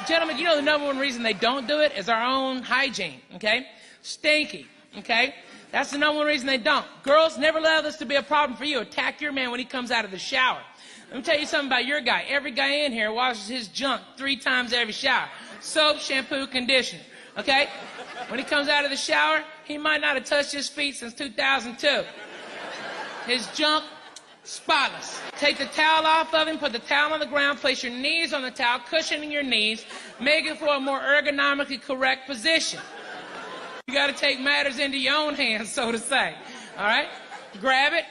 Gentlemen, you know the number one reason they don't do it is our own hygiene, okay? Stinky, okay? That's the number one reason they don't. Girls, never allow this to be a problem for you. Attack your man when he comes out of the shower. Let me tell you something about your guy. Every guy in here washes his junk 3 times every shower. Soap, shampoo, conditioner, okay? When he comes out of the shower, he might not have touched his feet since 2002. His junk, spotless. Take the towel off of him, put the towel on the ground, place your knees on the towel, cushioning your knees, make it for a more ergonomically correct position. You got to take matters into your own hands, so to say. All right? Grab it,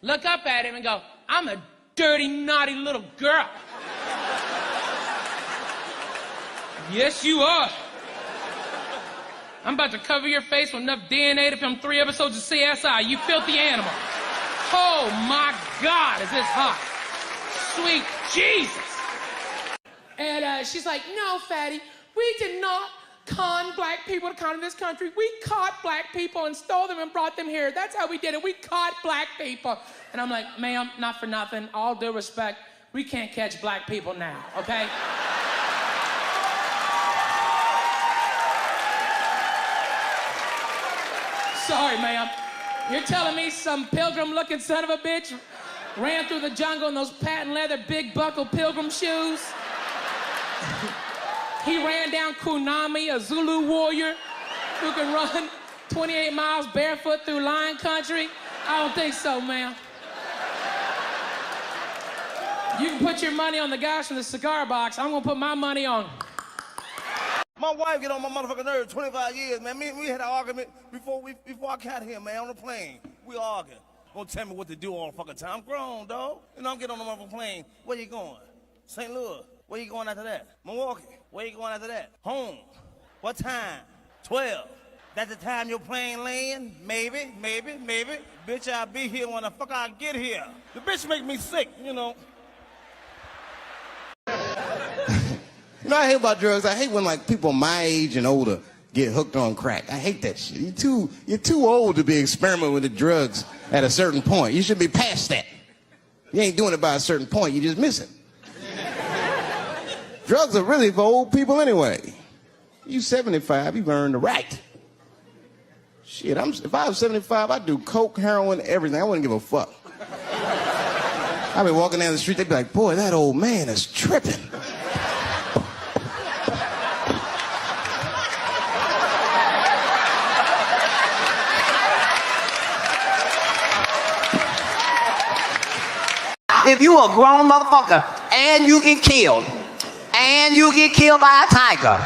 look up at him and go, I'm a dirty, naughty little girl. Yes, you are. I'm about to cover your face with enough DNA to film 3 episodes of CSI, you filthy animal. Oh, my God, is this hot. Sweet Jesus. And she's like, no, fatty, we did not con black people to come to this country. We caught black people and stole them and brought them here. That's how we did it. We caught black people. And I'm like, ma'am, not for nothing. All due respect, we can't catch black people now, okay? Sorry, ma'am. You're telling me some pilgrim-looking son of a bitch ran through the jungle in those patent leather big buckle pilgrim shoes? He ran down Kunami, a Zulu warrior who can run 28 miles barefoot through lion country? I don't think so, ma'am. You can put your money on the guys from the cigar box. I'm gonna put my money on. My wife get on my motherfucking nerves 25 years, man. We had an argument before I got here, man, on the plane. We arguing. Don't tell me what to do all the fucking time. I'm grown, dog. You know, I'm getting on the motherfucking plane. Where you going? St. Louis. Where you going after that? Milwaukee. Where you going after that? Home. What time? 12. That's the time your plane land? Maybe. Bitch, I'll be here when the fuck I get here. The bitch make me sick, you know. You know, I hate about drugs. I hate when, like, people my age and older get hooked on crack. I hate that shit. You're too old to be experimenting with the drugs at a certain point. You should be past that. You ain't doing it by a certain point. You just miss it. Drugs are really for old people anyway. You 75, you've earned the right. Shit, if I was 75, I'd do coke, heroin, everything. I wouldn't give a fuck. I'd be walking down the street, they'd be like, boy, that old man is tripping. If you a grown motherfucker and you get killed, and you get killed by a tiger,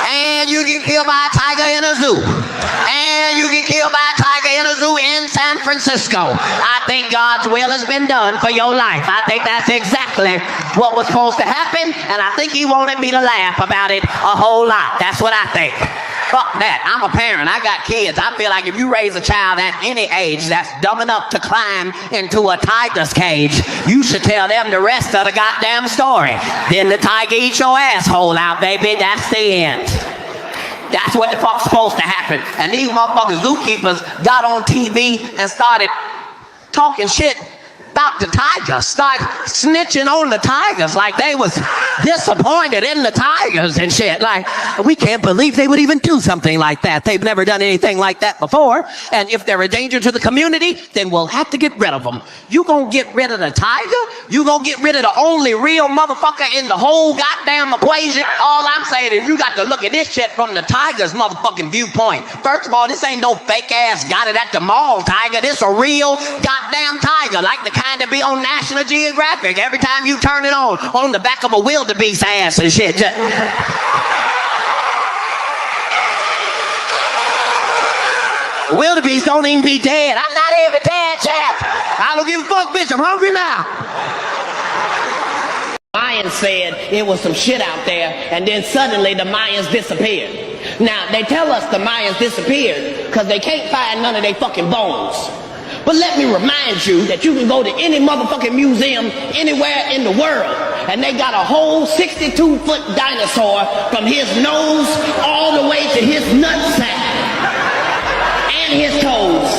and you get killed by a tiger in a zoo, and you get killed by a tiger in a zoo in San Francisco, I think God's will has been done for your life. I think that's exactly what was supposed to happen, and I think he wanted me to laugh about it a whole lot. That's what I think. Fuck that. I'm a parent. I got kids. I feel like if you raise a child at any age that's dumb enough to climb into a tiger's cage, you should tell them the rest of the goddamn story. Then the tiger eats your asshole out, baby. That's the end. That's what the fuck's supposed to happen. And these motherfucking zookeepers got on TV and started talking shit about the tigers, start snitching on the tigers like they was disappointed in the tigers and shit. Like, we can't believe they would even do something like that. They've never done anything like that before. And if they're a danger to the community, then we'll have to get rid of them. You gonna get rid of the tiger? You gonna get rid of the only real motherfucker in the whole goddamn equation? All I'm saying is you got to look at this shit from the tiger's motherfucking viewpoint. First of all, this ain't no fake ass got it at the mall tiger. This a real goddamn tiger, like the kind of be on National Geographic every time you turn it on the back of a wildebeest ass and shit. Wildebeest don't even be dead. I'm not even dead, chap. I don't give a fuck, bitch. I'm hungry now. Mayans said it was some shit out there, and then suddenly the Mayans disappeared. Now, they tell us the Mayans disappeared because they can't find none of their fucking bones. But let me remind you that you can go to any motherfucking museum anywhere in the world, and they got a whole 62-foot dinosaur from his nose all the way to his nutsack and his toes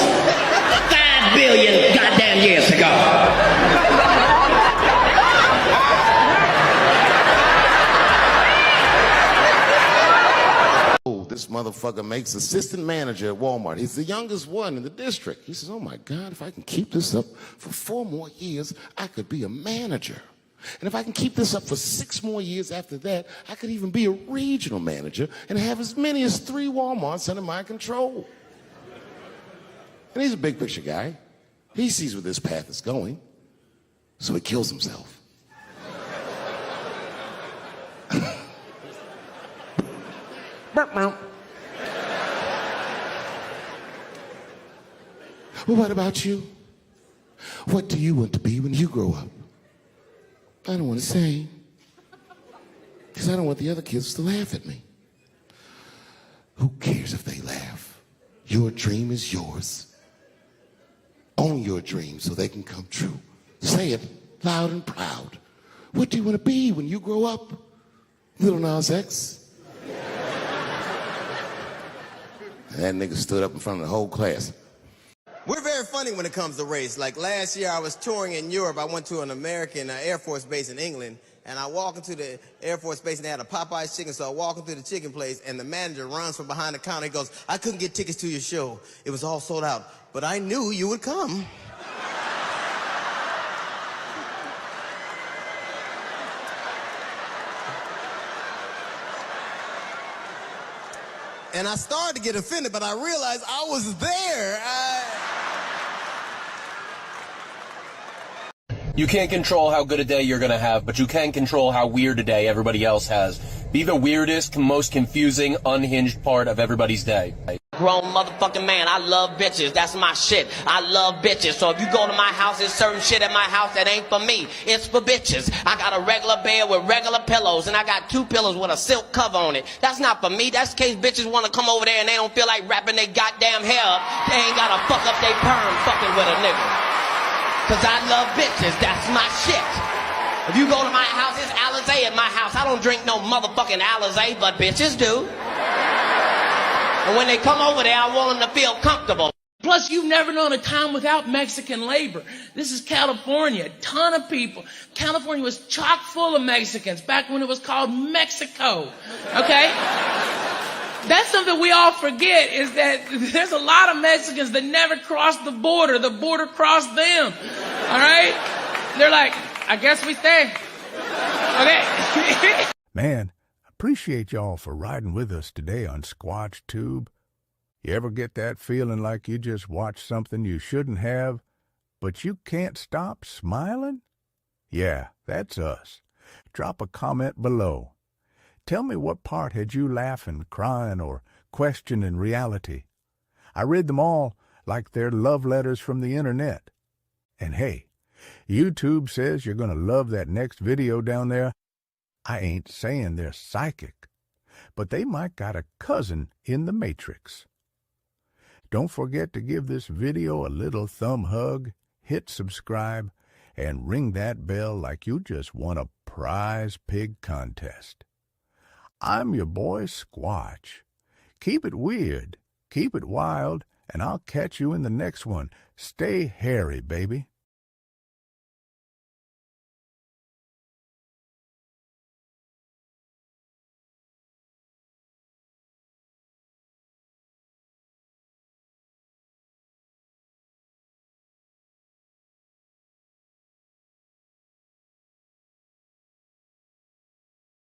5 billion goddamn years ago. this motherfucker makes assistant manager at Walmart. He's the youngest one in the district. He says, oh my God, if I can keep this up for 4 more years, I could be a manager. And if I can keep this up for 6 more years after that, I could even be a regional manager and have as many as 3 Walmarts under my control. And he's a big picture guy. He sees where this path is going, so he kills himself. Well, what about you? What do you want to be when you grow up? I don't want to say, because I don't want the other kids to laugh at me. Who cares if they laugh? Your dream is yours. Own your dream so they can come true. Say it loud and proud. What do you want to be when you grow up? Little Nas X? That nigga stood up in front of the whole class. We're very funny when it comes to race. Like last year I was touring in Europe. I went to an American Air Force base in England, and I walk into the Air Force base and they had a Popeye's chicken, so I walk into the chicken place and the manager runs from behind the counter. He goes, I couldn't get tickets to your show. It was all sold out, but I knew you would come. And I started to get offended, but I realized I was there. You can't control how good a day you're gonna have, but you can control how weird a day everybody else has. Be the weirdest, most confusing, unhinged part of everybody's day. Grown motherfucking man, I love bitches, that's my shit. I love bitches, so if you go to my house, there's certain shit at my house that ain't for me. It's for bitches. I got a regular bed with regular pillows, and I got 2 pillows with a silk cover on it. That's not for me. That's in case bitches want to come over there and they don't feel like wrapping their goddamn hair up. They ain't gotta fuck up their perm fucking with a nigga. Cause I love bitches, that's my shit. If you go to my house, it's Alizé at my house. I don't drink no motherfucking Alizé, but bitches do. And when they come over there, I want them to feel comfortable. Plus, you've never known a time without Mexican labor. This is California. A ton of people. California was chock full of Mexicans back when it was called Mexico. Okay? That's something we all forget, is that there's a lot of Mexicans that never crossed the border. The border crossed them. All right? They're like, I guess we stay. Okay? Man, appreciate y'all for riding with us today on Squatch Tube. You ever get that feeling like you just watched something you shouldn't have, but you can't stop smiling? Yeah, that's us. Drop a comment below. Tell me what part had you laughing, crying, or questioning reality. I read them all like they're love letters from the internet. And hey, YouTube says you're going to love that next video down there. I ain't saying they're psychic, but they might got a cousin in the Matrix. Don't forget to give this video a little thumb hug, hit subscribe, and ring that bell like you just won a prize pig contest. I'm your boy Squatch. Keep it weird, keep it wild, and I'll catch you in the next one. Stay hairy, baby.